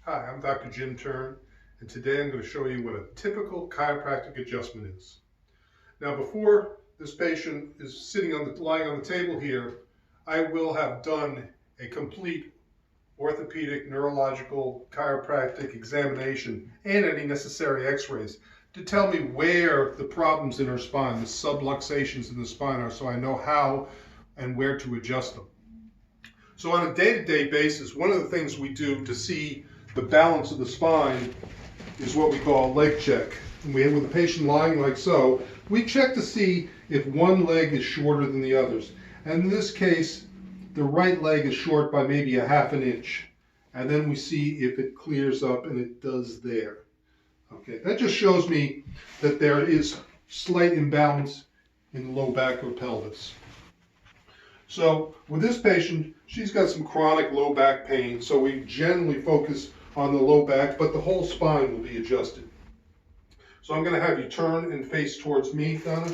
Hi, I'm Dr. Jim Turn, and today I'm going to show you what a typical chiropractic adjustment is. Now, before this patient is lying on the table here, I will have done a complete orthopedic, neurological, chiropractic examination and any necessary x-rays to tell me where the problems in her spine, the subluxations in the spine are, so I know how and where to adjust them. So on a day-to-day basis, one of the things we do to see the balance of the spine is what we call a leg check. And with the patient lying like so, we check to see if one leg is shorter than the others. And in this case, the right leg is short by maybe a ½ inch. And then we see if it clears up, and it does there. Okay, that just shows me that there is slight imbalance in the low back or pelvis. So with this patient, she's got some chronic low back pain, so we generally focus on the low back, but the whole spine will be adjusted. So I'm going to have you turn and face towards me, Donna.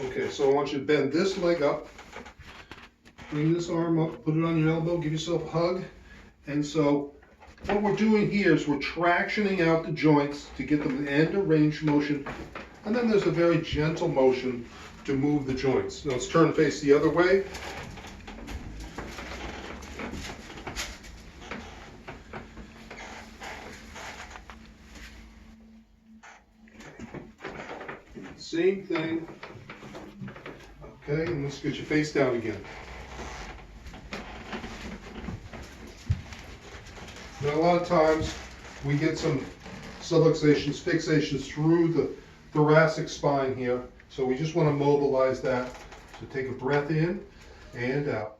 Okay, so I want you to bend this leg up, bring this arm up, put it on your elbow, give yourself a hug. And so what we're doing here is we're tractioning out the joints to get them to end a range motion. And then there's a very gentle motion to move the joints. Now let's turn and face the other way. Same thing. Okay, and let's get your face down again. Now a lot of times we get some subluxations, fixations through the thoracic spine here. So we just want to mobilize that. So take a breath in and out.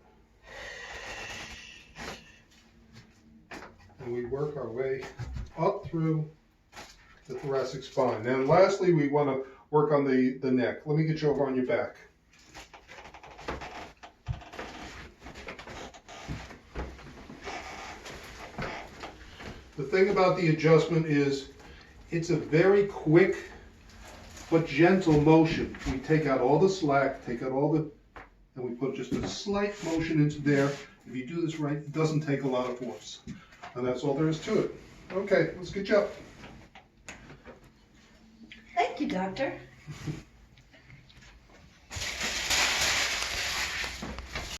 And we work our way up through the thoracic spine. And lastly, we want to work on the neck. Let me get you over on your back. The thing about the adjustment is it's a very quick but gentle motion. We take out all the slack, and we put just a slight motion into there. If you do this right, it doesn't take a lot of force. And that's all there is to it. Okay, let's get you up. Thank you, doctor.